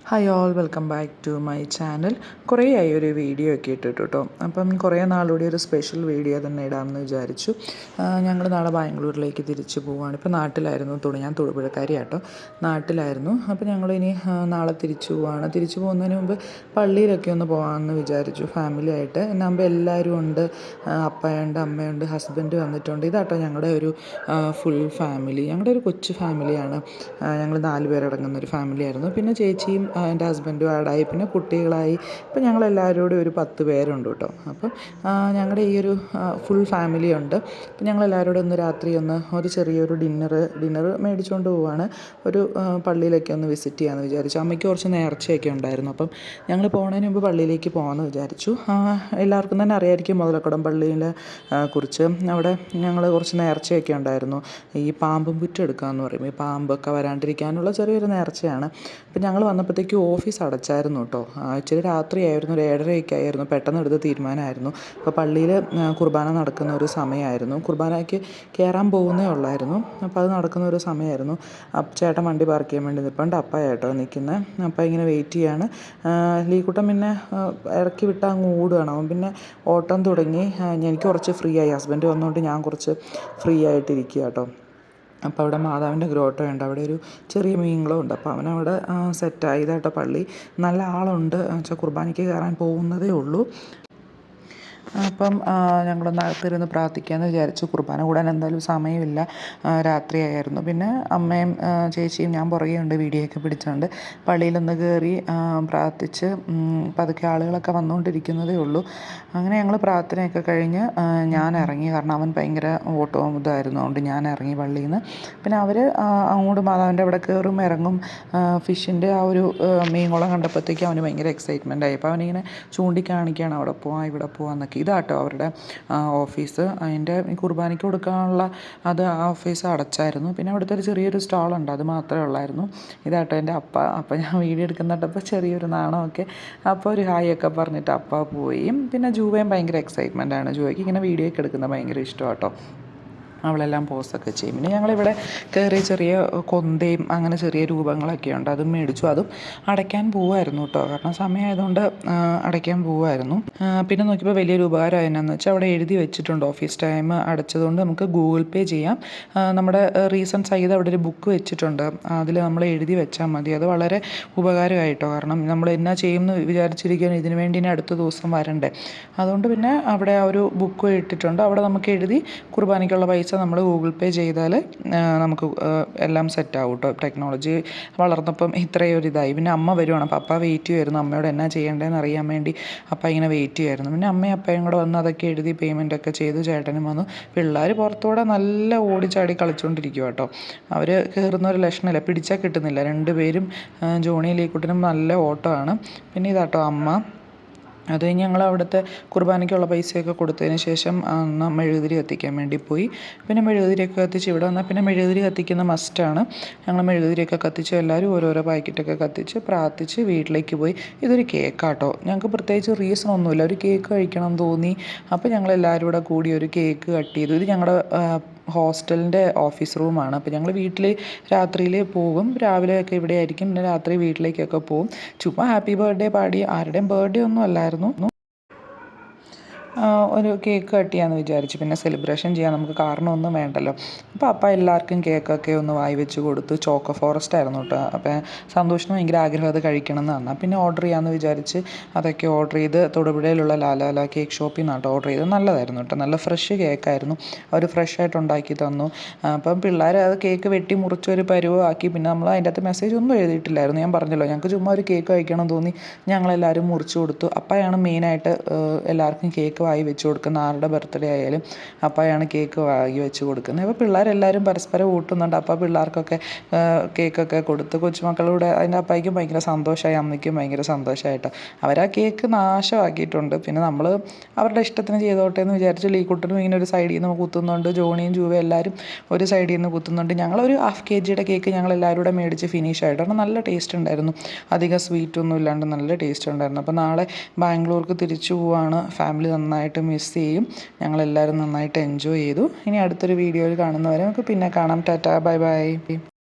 Hi all, welcome back to my channel. കുറേ ആയി ഒരു വീഡിയോ ഒക്കെ ഇട്ടിട്ട് കേട്ടോ. അപ്പം കുറേ നാളുകൂടി ഒരു സ്പെഷ്യൽ വീഡിയോ തന്നെ ഇടാമെന്ന് വിചാരിച്ചു. ഞങ്ങൾ നാളെ ബാംഗ്ലൂരിലേക്ക് തിരിച്ചു പോവുകയാണ്. ഇപ്പോൾ നാട്ടിലായിരുന്നു, ഞാൻ തൊടുപുഴക്കാരിയാട്ടോ, നാട്ടിലായിരുന്നു. അപ്പോൾ ഞങ്ങളിനി നാളെ തിരിച്ചു പോവുകയാണ്. തിരിച്ചു പോകുന്നതിന് മുമ്പ് പള്ളിയിലൊക്കെ ഒന്ന് പോകാമെന്ന് വിചാരിച്ചു ഫാമിലി ആയിട്ട്. എന്നാകുമ്പോൾ എല്ലാവരും ഉണ്ട്, അപ്പയുണ്ട്, അമ്മയുണ്ട്, ഹസ്ബൻഡ് വന്നിട്ടുണ്ട്. ഇതാട്ടോ ഞങ്ങളുടെ ഒരു ഫുൾ ഫാമിലി. ഞങ്ങളുടെ ഒരു കൊച്ചു ഫാമിലിയാണ്. ഞങ്ങൾ 4 പേരടങ്ങുന്നൊരു ഫാമിലിയായിരുന്നു. പിന്നെ ചേച്ചിയും എൻ്റെ ഹസ്ബൻഡും ആഡായി, പിന്നെ കുട്ടികളായി. ഇപ്പം ഞങ്ങളെല്ലാവരും കൂടി ഒരു 10 പേരുണ്ട് കേട്ടോ. അപ്പം ഞങ്ങളുടെ ഈ ഒരു ഫുൾ ഫാമിലി ഉണ്ട്. അപ്പം ഞങ്ങളെല്ലാവരും കൂടെ ഒന്ന് രാത്രി ഒരു ചെറിയൊരു ഡിന്നർ മേടിച്ചുകൊണ്ട് പോവുകയാണ്. ഒരു പള്ളിയിലൊക്കെ ഒന്ന് വിസിറ്റ് ചെയ്യാമെന്ന് വിചാരിച്ചു. അമ്മയ്ക്ക് കുറച്ച് നേർച്ചയൊക്കെ ഉണ്ടായിരുന്നു. അപ്പം ഞങ്ങൾ പോകുന്നതിന് മുമ്പ് പള്ളിയിലേക്ക് പോകാമെന്ന് വിചാരിച്ചു. എല്ലാവർക്കും തന്നെ അറിയാമായിരിക്കും മുതലക്കുടം പള്ളിയിലെ കുറിച്ച്. അവിടെ ഞങ്ങൾ കുറച്ച് നേർച്ചയൊക്കെ ഉണ്ടായിരുന്നു. ഈ പാമ്പും പുറ്റെടുക്കാമെന്ന് പറയും, ഈ പാമ്പൊക്കെ വരാണ്ടിരിക്കാനുള്ള ചെറിയൊരു നേർച്ചയാണ്. അപ്പം ഞങ്ങൾ വന്നപ്പോഴത്തേക്കും ഓഫീസ് അടച്ചായിരുന്നു കേട്ടോ. ഇച്ചിരി രാത്രിയായിരുന്നു, ഒരു 7:30 ആയിരുന്നു. പെട്ടെന്ന് എടുത്ത തീരുമാനമായിരുന്നു. അപ്പോൾ പള്ളിയിൽ കുർബാന നടക്കുന്ന ഒരു സമയമായിരുന്നു. കുർബാനയ്ക്ക് കയറാൻ പോകുന്നേ ഉള്ളായിരുന്നു. അപ്പോൾ അത് നടക്കുന്ന ഒരു സമയമായിരുന്നു. ചേട്ടൻ വണ്ടി പാർക്ക് ചെയ്യാൻ വേണ്ടി നിൽപ്പുണ്ട്. അപ്പ ചേട്ടോ നിൽക്കുന്നത്. അപ്പം ഇങ്ങനെ വെയിറ്റ് ചെയ്യാണ്. ലീക്കുട്ടൻ പിന്നെ ഇറക്കി വിട്ടാൽ അങ്ങ് ഓടുകയാണ്. അവൻ പിന്നെ ഓട്ടം തുടങ്ങി. എനിക്ക് കുറച്ച് ഫ്രീ ആയി, ഹസ്ബൻഡ് വന്നുകൊണ്ട് ഞാൻ കുറച്ച് ഫ്രീ ആയിട്ടിരിക്കുക കേട്ടോ. അപ്പോൾ അവിടെ മാതാവിൻ്റെ ഗ്രോട്ടോ ഉണ്ട്, അവിടെ ഒരു ചെറിയ മീൻകുളം ഉണ്ട്. അപ്പോൾ അവനവിടെ സെറ്റായി. ഇതാട്ടോ പള്ളി, നല്ല ആളുണ്ട്. വെച്ചാൽ കുർബാനയ്ക്ക് കയറാൻ പോകുന്നതേ ഉള്ളൂ. അപ്പം ഞങ്ങളൊന്ന് അകത്തിരുന്ന് പ്രാർത്ഥിക്കാമെന്ന് വിചാരിച്ചു. കുർബാന കൂടാൻ എന്തായാലും സമയമില്ല, രാത്രിയായിരുന്നു. പിന്നെ അമ്മയും ചേച്ചിയും ഞാൻ പുറകെ ഉണ്ട്, വീഡിയോ ഒക്കെ പിടിച്ചുകൊണ്ട് പള്ളിയിലൊന്ന് കയറി പ്രാർത്ഥിച്ച് പതുക്കെ ആളുകളൊക്കെ വന്നുകൊണ്ടിരിക്കുന്നതേ ഉള്ളൂ. അങ്ങനെ ഞങ്ങൾ പ്രാർത്ഥനയൊക്കെ കഴിഞ്ഞ് ഞാൻ ഇറങ്ങി. കാരണം അവൻ ഭയങ്കര ഓട്ടവും ഇതായിരുന്നു, അതുകൊണ്ട് ഞാൻ ഇറങ്ങി പള്ളിയിൽ നിന്ന്. പിന്നെ അവർ അങ്ങോട്ട് മാതാവിൻ്റെ അവിടെ കയറും ഇറങ്ങും. ഫിഷിൻ്റെ ആ ഒരു മീൻകുളം കണ്ടപ്പോഴത്തേക്കും അവന് ഭയങ്കര എക്സൈറ്റ്മെൻ്റ് ആയി. അപ്പോൾ അവനിങ്ങനെ ചൂണ്ടിക്കാണിക്കുകയാണ്, അവിടെ പോവാം ഇവിടെ പോവാമെന്നൊക്കെ. ഇതാട്ടോ അവരുടെ ഓഫീസ്. അതിൻ്റെ കുർബാനയ്ക്ക് കൊടുക്കാനുള്ള ആ ഓഫീസ് അടച്ചായിരുന്നു. പിന്നെ അവിടുത്തെ ഒരു ചെറിയൊരു സ്റ്റാളുണ്ട്, അത് മാത്രമേ ഉള്ളായിരുന്നു. ഇതാട്ടോ എൻ്റെ അപ്പ. അപ്പം ഞാൻ വീഡിയോ എടുക്കുന്നിട്ടപ്പോൾ ചെറിയൊരു നാണമൊക്കെ. അപ്പോൾ ഒരു ഹായ് ഒക്കെ പറഞ്ഞിട്ട് അപ്പ പോയി. പിന്നെ ജൂവയും ഭയങ്കര എക്സൈറ്റ്മെൻറ്റാണ്. ജൂവയ്ക്ക് ഇങ്ങനെ വീഡിയോ ഒക്കെ എടുക്കുന്നത് ഭയങ്കര ഇഷ്ടമാട്ടോ. അവളെല്ലാം പോസ്റ്റൊക്കെ ചെയ്യും. പിന്നെ ഞങ്ങളിവിടെ കയറി ചെറിയ കൊന്തയും അങ്ങനെ ചെറിയ രൂപങ്ങളൊക്കെ ഉണ്ട്, അതും മേടിച്ചു. അതും അടയ്ക്കാൻ പോവുമായിരുന്നു കേട്ടോ, കാരണം സമയമായതുകൊണ്ട് അടയ്ക്കാൻ പോവുമായിരുന്നു. പിന്നെ നോക്കിയപ്പോൾ വലിയൊരു ഉപകാരം എന്നാന്ന് വെച്ചാൽ അവിടെ എഴുതി വെച്ചിട്ടുണ്ട്, ഓഫീസ് ടൈം അടച്ചതുകൊണ്ട് നമുക്ക് ഗൂഗിൾ പേ ചെയ്യാം. നമ്മുടെ റീസൺ സഹിതം അവിടെ ഒരു ബുക്ക് വെച്ചിട്ടുണ്ട്, അതിൽ നമ്മൾ എഴുതി വെച്ചാൽ മതി. അത് വളരെ ഉപകാരമായിട്ടോ, കാരണം നമ്മൾ എന്നാ ചെയ്യുമെന്ന് വിചാരിച്ചിരിക്കുകയാണ്, ഇതിനു വേണ്ടി ഇനി അടുത്ത ദിവസം വരണ്ടേ. അതുകൊണ്ട് പിന്നെ അവിടെ ആ ഒരു ബുക്ക് ഇട്ടിട്ടുണ്ട്, അവിടെ നമുക്ക് എഴുതി കുർബാനയ്ക്കുള്ള പൈസ നമ്മൾ ഗൂഗിൾ പേ ചെയ്താൽ നമുക്ക് എല്ലാം സെറ്റാവും കേട്ടോ. ടെക്നോളജി വളർന്നപ്പം ഇത്രയും ഒരു ഇതായി. പിന്നെ അമ്മ വരുവാണ്, അപ്പോൾ അപ്പ വെയിറ്റ് ചെയ്യുമായിരുന്നു അമ്മയോട് എന്നാ ചെയ്യേണ്ടതെന്ന് അറിയാൻ വേണ്ടി. അപ്പ ഇങ്ങനെ വെയിറ്റ് ചെയ്യുമായിരുന്നു. പിന്നെ അമ്മയും അപ്പയും കൂടെ വന്ന് അതൊക്കെ എഴുതി പേയ്മെൻറ്റൊക്കെ ചെയ്തു. ചേട്ടനും വന്നു. പിള്ളേർ പുറത്തൂടെ നല്ല ഓടിച്ചാടി കളിച്ചുകൊണ്ടിരിക്കുക കേട്ടോ. അവർ കയറുന്ന ഒരു ലക്ഷണമില്ല, പിടിച്ചാൽ കിട്ടുന്നില്ല. 2 പേരും ജോണി ലീക്കുട്ടനും നല്ല ഓട്ടമാണ്. പിന്നെ ഇതാട്ടോ അമ്മ. അത് കഴിഞ്ഞ് ഞങ്ങൾ അവിടുത്തെ കുർബാനയ്ക്കുള്ള പൈസയൊക്കെ കൊടുത്തതിന് ശേഷം മെഴുകുതിരി കത്തിക്കാൻ വേണ്ടി പോയി. പിന്നെ മെഴുകുതിരിയൊക്കെ കത്തിച്ച് ഇവിടെ വന്നാൽ പിന്നെ മെഴുകുതിരി കത്തിക്കുന്ന മസ്റ്റാണ്. ഞങ്ങൾ മെഴുകുതിരിയൊക്കെ കത്തിച്ച് എല്ലാവരും ഓരോരോ പാക്കറ്റൊക്കെ കത്തിച്ച് പ്രാർത്ഥിച്ച് വീട്ടിലേക്ക് പോയി. ഇതൊരു കേക്കാട്ടോ, ഞങ്ങൾക്ക് പ്രത്യേകിച്ച് റീസൺ ഒന്നുമില്ല, ഒരു കേക്ക് കഴിക്കണം തോന്നി. അപ്പോൾ ഞങ്ങളെല്ലാവരും കൂടെ കൂടി ഒരു കേക്ക് കട്ട് ചെയ്തു. ഇത് ഞങ്ങളുടെ ഹോസ്റ്റലിൻ്റെ ഓഫീസ് റൂമാണ്. അപ്പോൾ ഞങ്ങൾ വീട്ടിൽ രാത്രിയിൽ പോകും, രാവിലെയൊക്കെ ഇവിടെ ആയിരിക്കും, പിന്നെ രാത്രി വീട്ടിലേക്കൊക്കെ പോകും. ചുമ്മാ ഹാപ്പി ബർത്ത്ഡേ പാടി, ആരുടെയും ബർത്ത്ഡേ ഒന്നും അല്ലായിരുന്നു. ഒരു കേക്ക് കട്ട് ചെയ്യാമെന്ന് വിചാരിച്ചു. പിന്നെ സെലിബ്രേഷൻ ചെയ്യാൻ നമുക്ക് കാരണമൊന്നും വേണ്ടല്ലോ. അപ്പോൾ അപ്പ എല്ലാവർക്കും കേക്കൊക്കെ ഒന്ന് വായി വെച്ച് കൊടുത്തു. ചോക്കോ ഫോറസ്റ്റ് ആയിരുന്നു കേട്ടോ. അപ്പോൾ സന്തോഷിന് ഭയങ്കര ആഗ്രഹം അത് കഴിക്കണം എന്ന് പറഞ്ഞാൽ പിന്നെ ഓർഡർ ചെയ്യാമെന്ന് വിചാരിച്ച് അതൊക്കെ ഓർഡർ ചെയ്ത് തൊടുപുഴയിലുള്ള ലാലാല കേക്ക് ഷോപ്പിൽ നിന്നാട്ടോ ഓർഡർ ചെയ്ത്. നല്ലതായിരുന്നു കേട്ടോ, നല്ല ഫ്രഷ് കേക്കായിരുന്നു, അവർ ഫ്രഷായിട്ട് ഉണ്ടാക്കി തന്നു. അപ്പം പിള്ളേർ അത് കേക്ക് വെട്ടി മുറിച്ചൊരു പരുവമാക്കി. പിന്നെ നമ്മൾ അതിൻ്റെ അകത്ത് മെസ്സേജ് ഒന്നും എഴുതിയിട്ടില്ലായിരുന്നു, ഞാൻ പറഞ്ഞല്ലോ. ഞങ്ങൾക്ക് ചുമ്മാ ഒരു കേക്ക് കഴിക്കണം തോന്നി, ഞങ്ങളെല്ലാവരും മുറിച്ച് കൊടുത്തു. അപ്പയാണ് മെയിനായിട്ട് എല്ലാവർക്കും കേക്ക് വായി വെച്ച് കൊടുക്കുന്ന, ആരുടെ ബർത്ത്ഡേ ആയാലും അപ്പയാണ് കേക്ക് വാങ്ങി വെച്ച് കൊടുക്കുന്നത്. അപ്പോൾ പിള്ളേരെല്ലാവരും പരസ്പരം ഊട്ടുന്നുണ്ട്. അപ്പോൾ പിള്ളേർക്കൊക്കെ കേക്കൊക്കെ കൊടുത്ത്. കൊച്ചുമക്കളുടെ അതിൻ്റെ അപ്പായിക്കും ഭയങ്കര സന്തോഷമായി, അമ്മയ്ക്കും ഭയങ്കര സന്തോഷമായിട്ടോ. അവരാ കേക്ക് നാശമാക്കിയിട്ടുണ്ട്. പിന്നെ നമ്മൾ അവരുടെ ഇഷ്ടത്തിന് ചെയ്തോട്ടെ എന്ന് വിചാരിച്ച് ലീക്കുട്ടനും ഇങ്ങനെ ഒരു സൈഡിൽ നിന്ന് കുത്തുന്നുണ്ട്, ജോണിയും ജൂവയും എല്ലാവരും ഒരു സൈഡിൽ നിന്ന് കുത്തുന്നുണ്ട്. ഞങ്ങളൊരു 1/2 kg കേക്ക് ഞങ്ങളെല്ലാവരും കൂടെ മേടിച്ച് ഫിനിഷ് ആയിട്ട്, കാരണം നല്ല ടേസ്റ്റ് ഉണ്ടായിരുന്നു, അധികം സ്വീറ്റൊന്നും ഇല്ലാണ്ട് നല്ല ടേസ്റ്റ് ഉണ്ടായിരുന്നു. അപ്പോൾ നാളെ ബാംഗ്ലൂർക്ക് തിരിച്ചു പോവാണ്. ഫാമിലി നന്നായിട്ട് മിസ് ചെയ്യും. ഞങ്ങളെല്ലാവരും നന്നായിട്ട് എൻജോയ് ചെയ്തു. ഇനി അടുത്തൊരു വീഡിയോയിൽ കാണുന്നവരെ നമുക്ക് പിന്നെ കാണാം. Tata, bye bye.